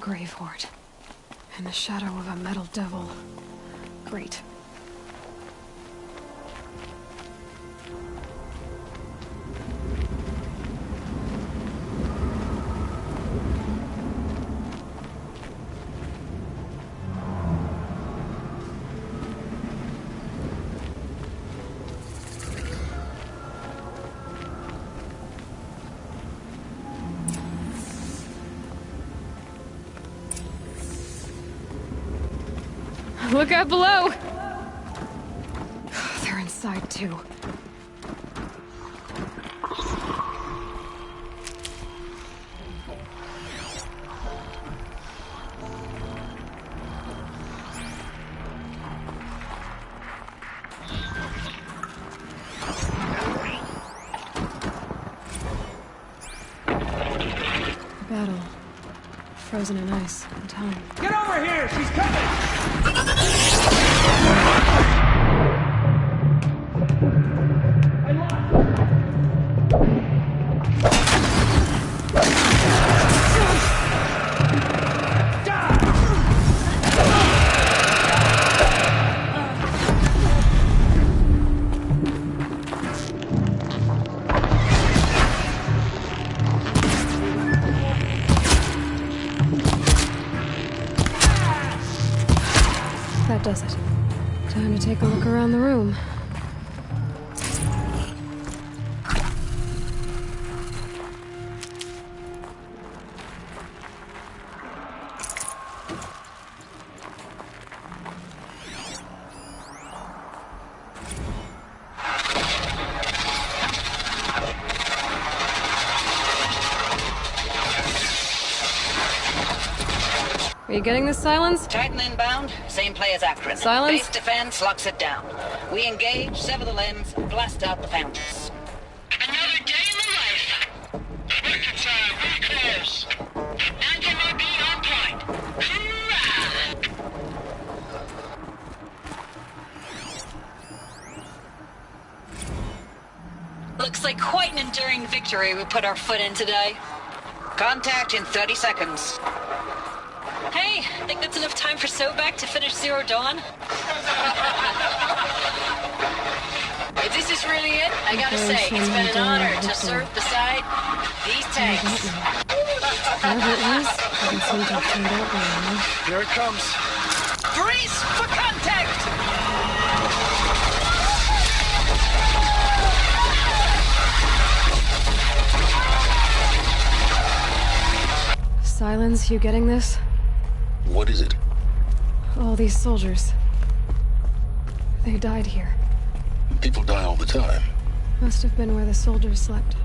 grave hoard. In the shadow of a metal devil. Great. Look out below! They're inside, too. Battle. Frozen in ice and time. Get over here! She's coming! That does it. Time to take a look around the room. Are you getting this, Silence? Titan inbound, same play as Akron. Silence? Base defense locks it down. We engage, sever the limbs, blast out the founders. Another day in the life. Reconcile, we're close. Anti-MOB on point. Hoorah! Looks like quite an enduring victory we put our foot in today. Contact in 30 seconds. Hey, think that's enough time for Sobek to finish Zero Dawn? If this is really it, I gotta say, it's been an honor to serve beside these tanks. Whatever it was, doesn't seem to have turned out well, huh? Here it comes. Brace for contact! Silence, you getting this? What is it? All these soldiers. They died here. People die all the time. Must have been where the soldiers slept.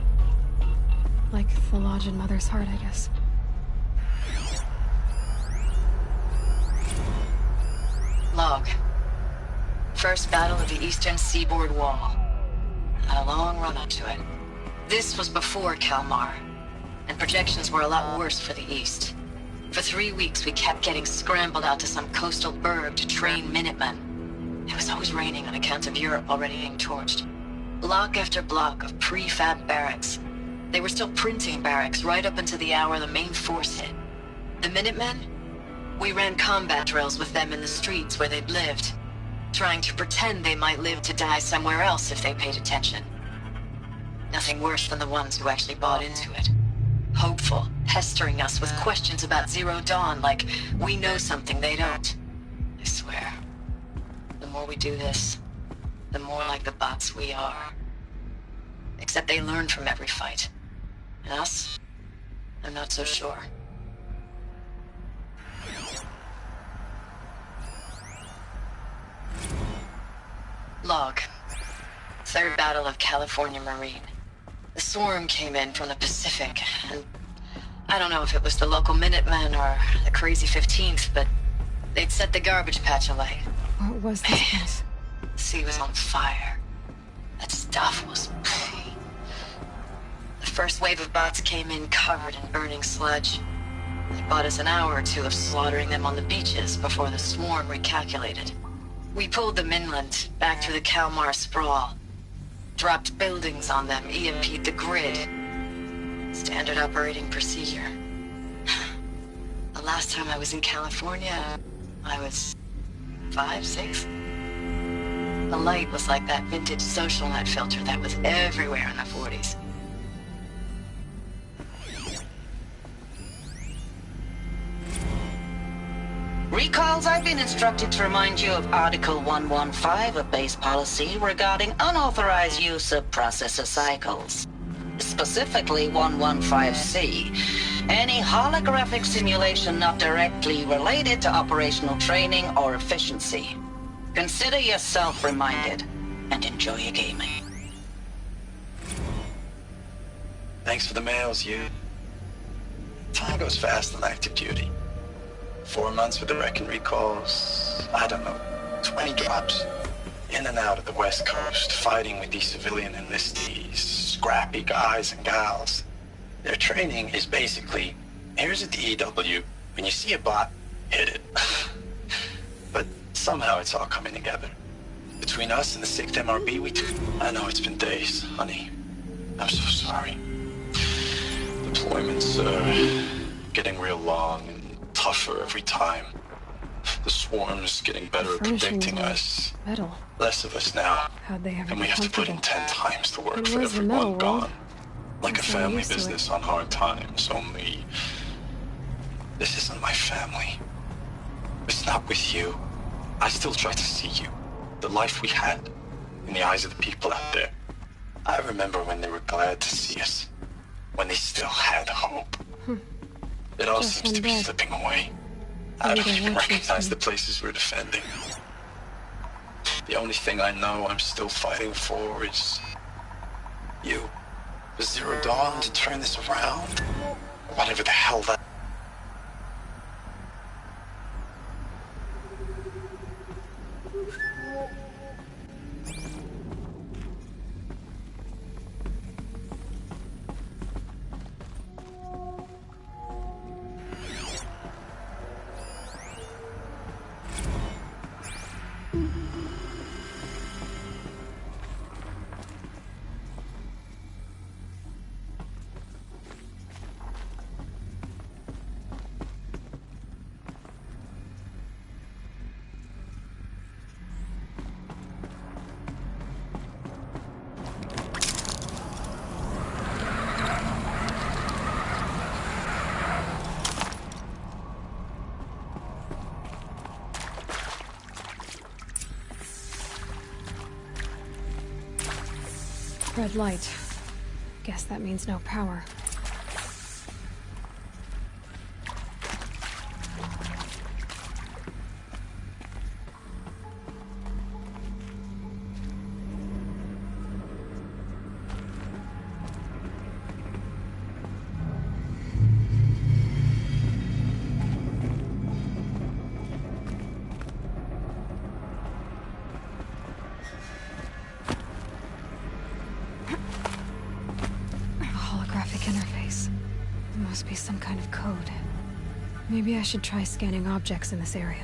Like the lodge in Mother's Heart, I guess. Log. First battle of the eastern seaboard wall. Had a long run up to it. This was before Kalmar, and projections were a lot worse for the east. For 3 weeks, we kept getting scrambled out to some coastal burg to train Minutemen. It was always raining on account of Europe already being torched. Block after block of prefab barracks. They were still printing barracks right up until the hour the main force hit. The Minutemen? We ran combat drills with them in the streets where they'd lived, trying to pretend they might live to die somewhere else if they paid attention. Nothing worse than the ones who actually bought into it. Hopeful, pestering us with questions about Zero Dawn like we know something they don't. I swear, the more we do this, the more like the bots we are. Except they learn from every fight. And us? I'm not so sure. Log. Third Battle of California Marine. The swarm came in from the Pacific, and I don't know if it was the local Minutemen or the crazy 15th, but they'd set the garbage patch alight. What was this place? The sea was on fire. That stuff was... The first wave of bots came in covered in burning sludge. It bought us an hour or two of slaughtering them on the beaches before the swarm recalculated. We pulled them inland, back through the Kalmar sprawl. Dropped buildings on them, EMP'd the grid. Standard operating procedure. The last time I was in California, I was 5, 6. The light was like that vintage social net filter that was everywhere in the 40s. Recalls, I've been instructed to remind you of Article 115 of base policy regarding unauthorized use of processor cycles. Specifically 115C. Any holographic simulation not directly related to operational training or efficiency. Consider yourself reminded, and enjoy your gaming. Thanks for the mails, you. Time goes fast on active duty. 4 months with the wrecking recalls, I don't know, 20 drops. In and out of the West Coast, fighting with these civilian enlistees, scrappy guys and gals. Their training is basically, here's a DEW, when you see a bot, hit it. But somehow it's all coming together. Between us and the 6th MRB, I know it's been days, honey. I'm so sorry. Deployments are getting real long and tougher every time. The swarm's getting better at predicting us. Metal. Less of us now. How'd they ever And we get have to put in comfortable? 10 times the work It for was the metal everyone world. gone. Like a That's how I'm family used to it. business on hard times, only this isn't my family. It's not with you. I still try to see you. The life we had in the eyes of the people out there. I remember when they were glad to see us. When they still had hope. It all Just seems to be one day. slipping away. I I don't need to even watch this recognize the one. places we're defending. The only thing I know I'm still fighting for is you. Was Zero Dawn to turn this around? Whatever the hell that... Red light. Guess that means no power. Interface. There must be some kind of code. Maybe I should try scanning objects in this area.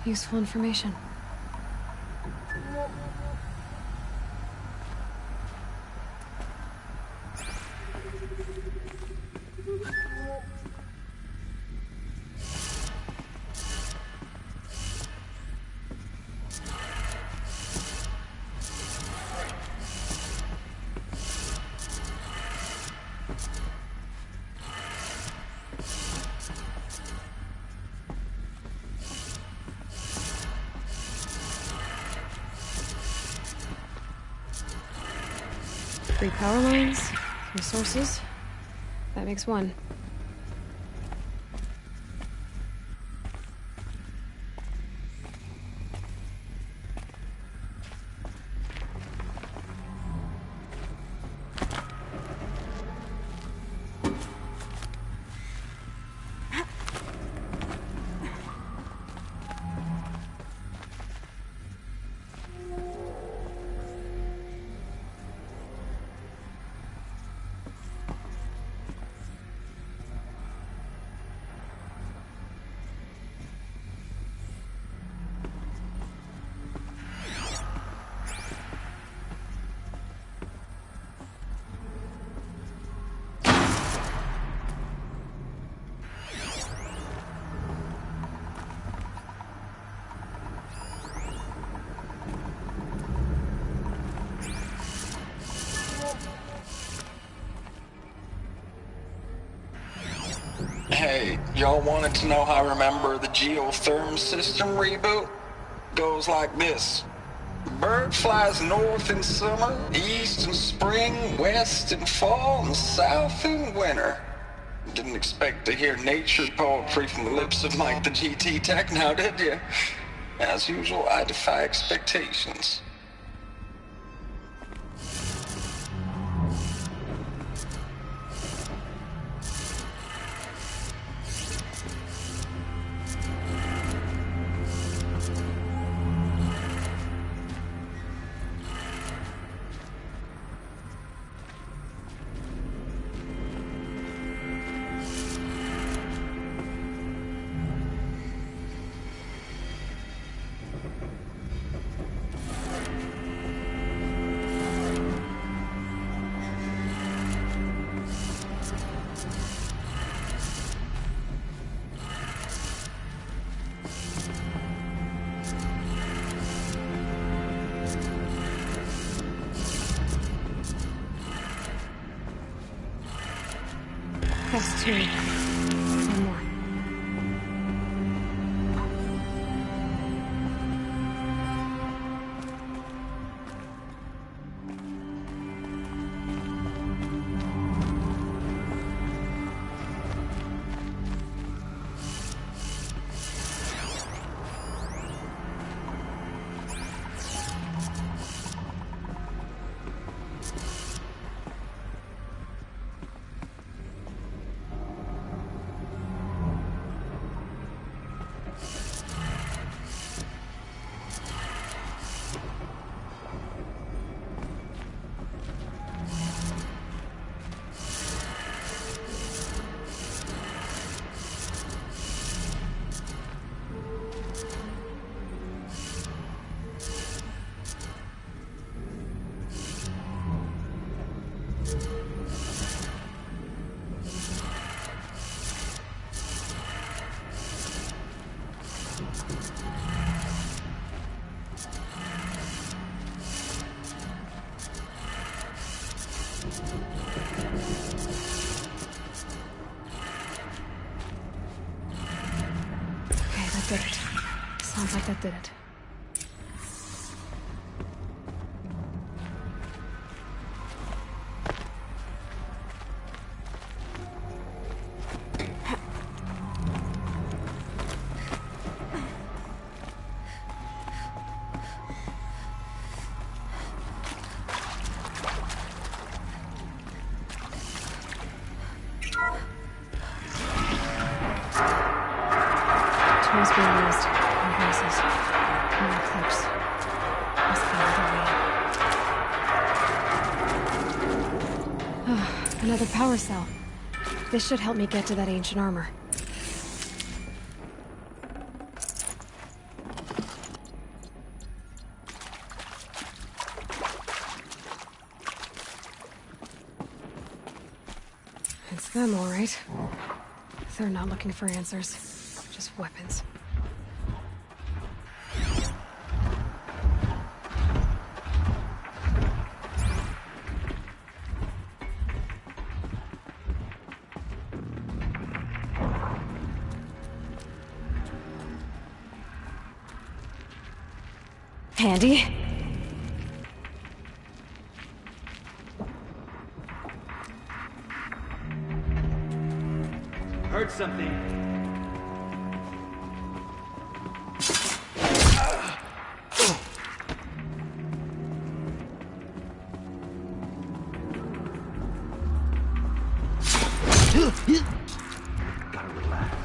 Useful information. Three power lines, three sources. That makes one. Hey, y'all wanted to know how I remember the geotherm system reboot? Goes like this. Bird flies north in summer, east in spring, west in fall, and south in winter. Didn't expect to hear nature poetry from the lips of Mike the GT Tech now, did you? As usual, I defy expectations. That's two. One more. Okay, that did it. Sounds like that did it. Tools being used. No voices. No clips. Must be another way. Another power cell. This should help me get to that ancient armor. It's them, all right. They're not looking for answers. Just weapons. Handy. Heard something. Gotta relax.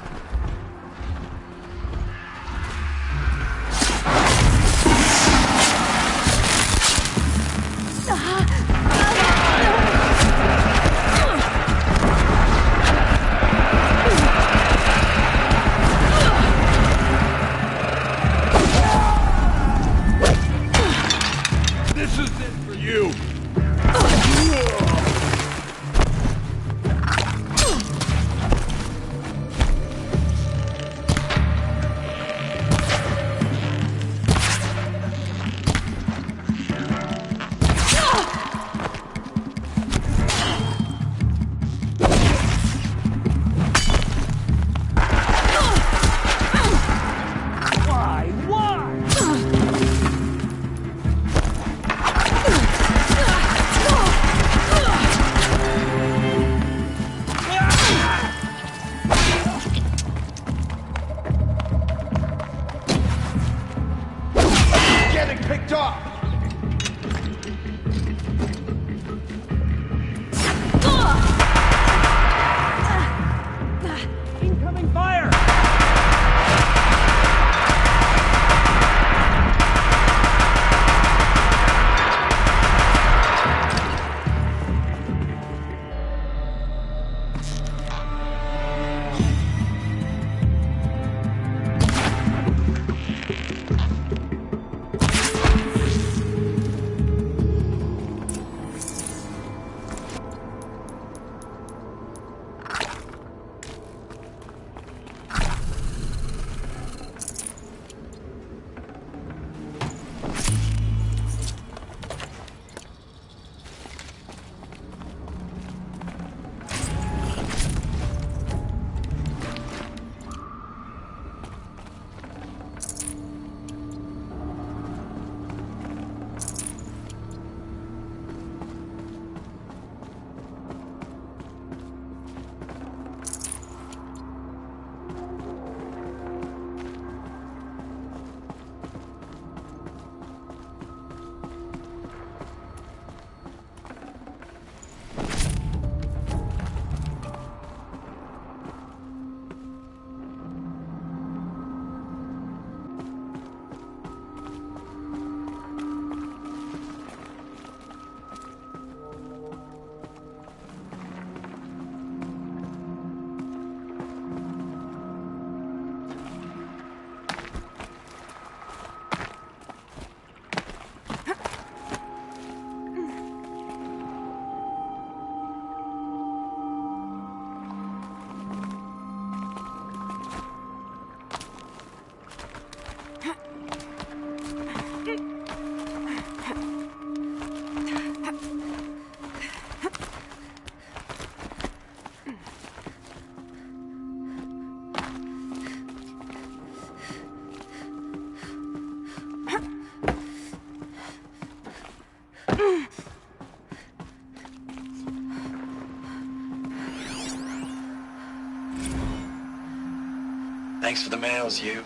Thanks for the mails, you.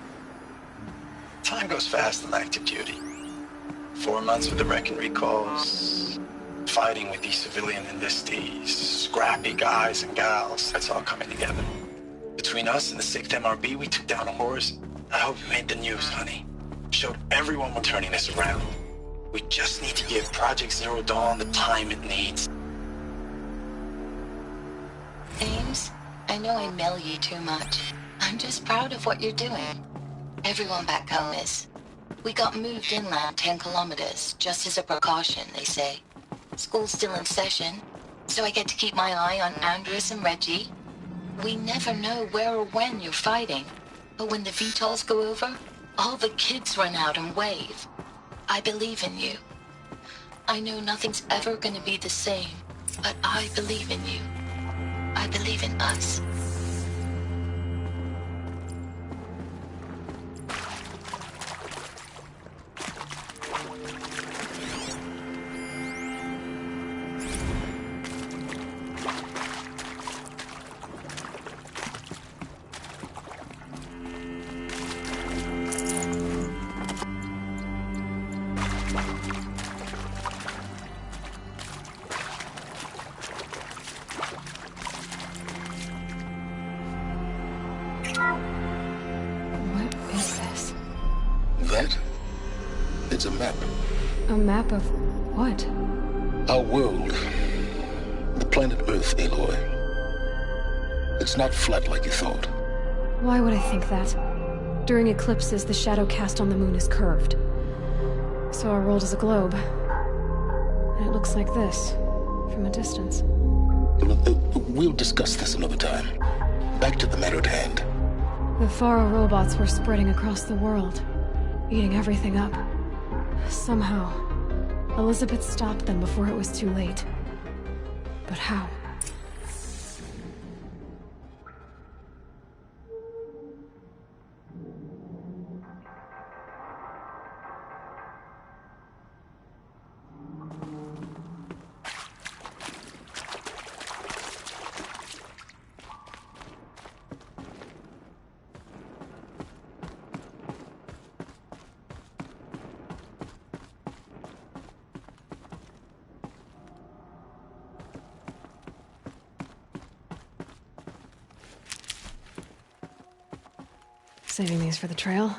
Time goes fast on active duty. 4 months with the wreck and recalls, fighting with these civilian enlistees, scrappy guys and gals, that's all coming together. Between us and the 6th MRB, we took down a horse. I hope it made the news, honey. Showed everyone we're turning this around. We just need to give Project Zero Dawn the time it needs. Ames, I know I mail you too much. I'm just proud of what you're doing. Everyone back home is. We got moved inland 10 kilometers, just as a precaution, they say. School's still in session, so I get to keep my eye on Andres and Reggie. We never know where or when you're fighting, but when the VTOLs go over, all the kids run out and wave. I believe in you. I know nothing's ever gonna be the same, but I believe in you. I believe in us. That? It's a map. A map of what? Our world. The planet Earth, Aloy. It's not flat like you thought. Why would I think that? During eclipses, the shadow cast on the moon is curved. So our world is a globe. And it looks like this, from a distance. We'll discuss this another time. Back to the matter at hand. The Faro robots were spreading across the world, eating everything up. Somehow, Elizabeth stopped them before it was too late. But how? Saving these for the trail.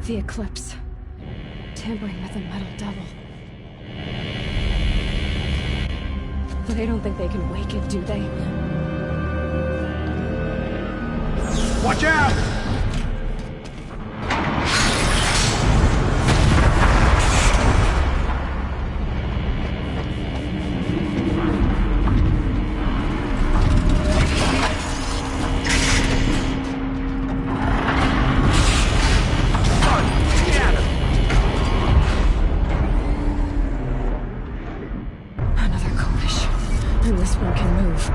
The eclipse. Tampering with a metal devil. They don't think they can wake it, do they? Watch out! And this one can move.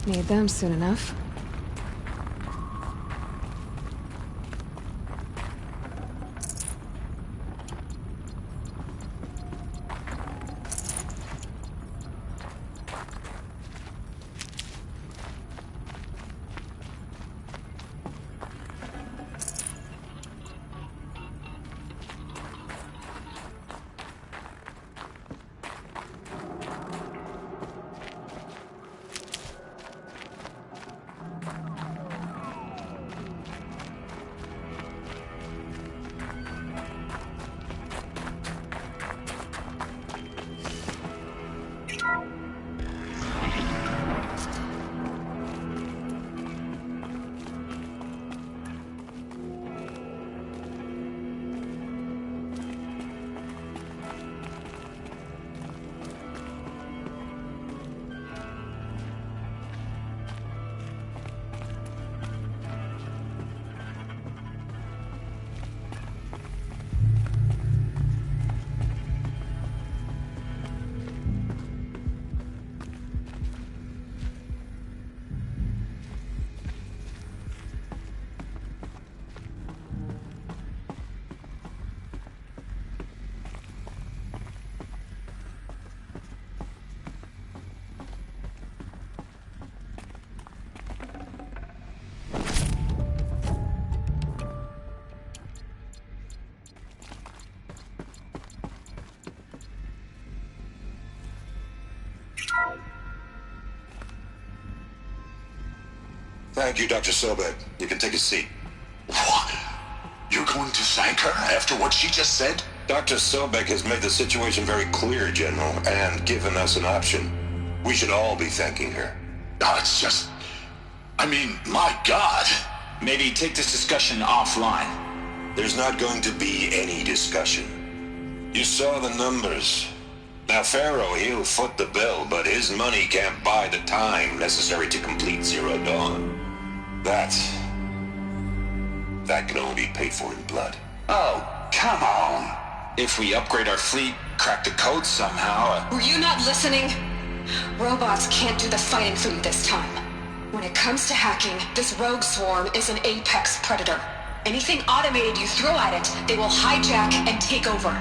Need them soon enough. Thank you, Dr. Sobek. You can take a seat. What? You're going to thank her after what she just said? Dr. Sobek has made the situation very clear, General, and given us an option. We should all be thanking her. Oh, it's just... I mean, my God. Maybe take this discussion offline. There's not going to be any discussion. You saw the numbers. Now, Pharaoh, he'll foot the bill, but his money can't buy the time necessary to complete Zero Dawn. That can only be paid for in blood. Oh, come on. If we upgrade our fleet, crack the code somehow... Were you not listening? Robots can't do the fighting for you this time. When it comes to hacking, this rogue swarm is an apex predator. Anything automated you throw at it, they will hijack and take over.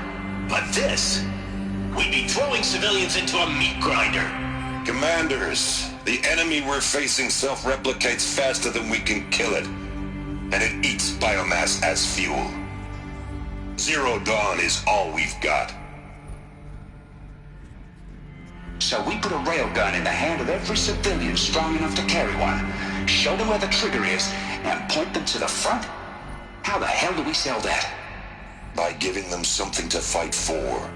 But this... We'd be throwing civilians into a meat grinder. Commanders, the enemy we're facing self-replicates faster than we can kill it. And it eats biomass as fuel. Zero Dawn is all we've got. So we put a railgun in the hand of every civilian strong enough to carry one, show them where the trigger is, and point them to the front? How the hell do we sell that? By giving them something to fight for.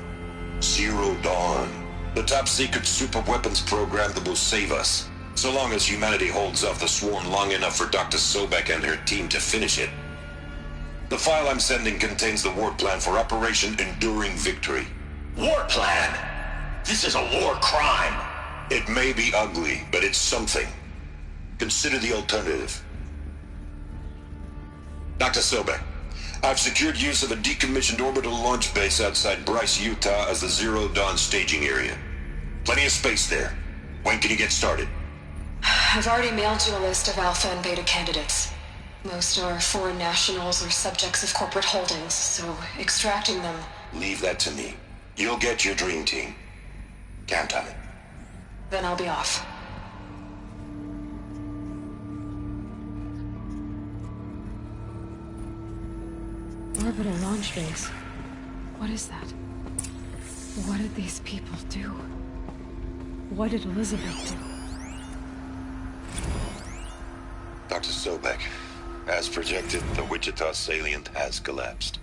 Zero Dawn. The top-secret super-weapons program that will save us. So long as humanity holds off the swarm long enough for Dr. Sobek and her team to finish it. The file I'm sending contains the war plan for Operation Enduring Victory. War plan? This is a war crime. It may be ugly, but it's something. Consider the alternative. Dr. Sobek, I've secured use of a decommissioned orbital launch base outside Bryce, Utah as the Zero Dawn staging area. Plenty of space there. When can you get started? I've already mailed you a list of Alpha and Beta candidates. Most are foreign nationals or subjects of corporate holdings, so extracting them... Leave that to me. You'll get your dream team. Count on it. Then I'll be off. Orbital launch base. What is that? What did these people do? What did Elizabeth do? Dr. Sobek, as projected, the Wichita salient has collapsed.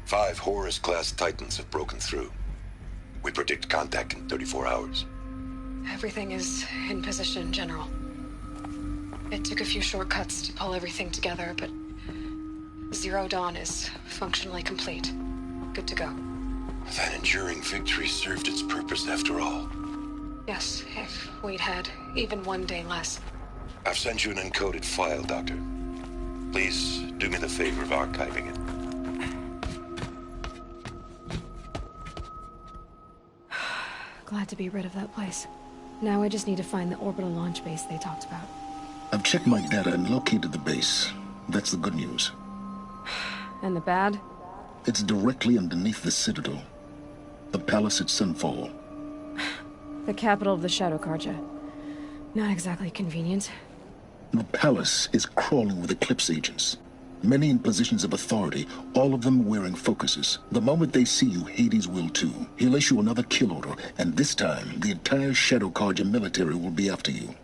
5 Horus-class Titans have broken through. We predict contact in 34 hours. Everything is in position, General. It took a few shortcuts to pull everything together, but Zero Dawn is functionally complete. Good to go. That enduring victory served its purpose after all. Yes, if we'd had even one day less. I've sent you an encoded file, Doctor. Please do me the favor of archiving it. Glad to be rid of that place. Now I just need to find the orbital launch base they talked about. I've checked my data and located the base. That's the good news. And the bad? It's directly underneath the Citadel. The palace at Sunfall. The capital of the Shadow Carja. Not exactly convenient. The palace is crawling with Eclipse agents. Many in positions of authority, all of them wearing focuses. The moment they see you, Hades will too. He'll issue another kill order, and this time, the entire Shadow Carja military will be after you.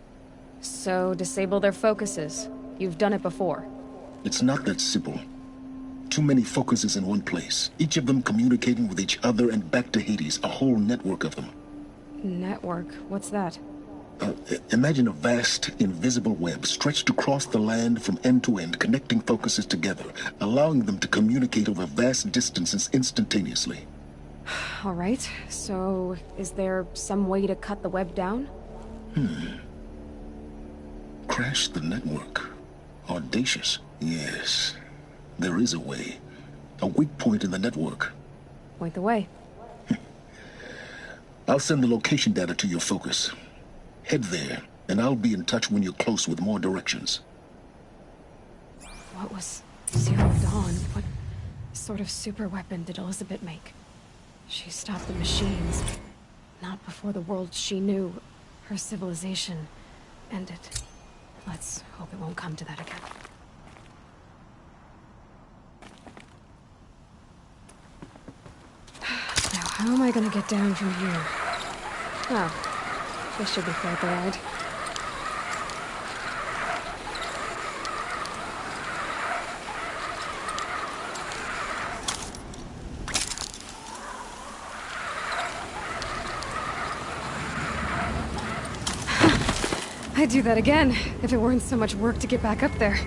So, disable their focuses. You've done it before. It's not that simple. Too many focuses in one place, each of them communicating with each other and back to Hades, a whole network of them. Network? What's that? Imagine a vast, invisible web stretched across the land from end to end, connecting focuses together, allowing them to communicate over vast distances instantaneously. All right, so is there some way to cut the web down? Crash the network. Audacious. Yes, there is a way. A weak point in the network. Point the way. I'll send the location data to your focus. Head there, and I'll be in touch when you're close with more directions. What was Zero Dawn? What sort of super weapon did Elizabeth make? She stopped the machines. Not before the world she knew, her civilization, ended. Let's hope it won't come to that again. Now, how am I gonna get down from here? Oh. This should be quite the ride. I'd do that again, if it weren't so much work to get back up there.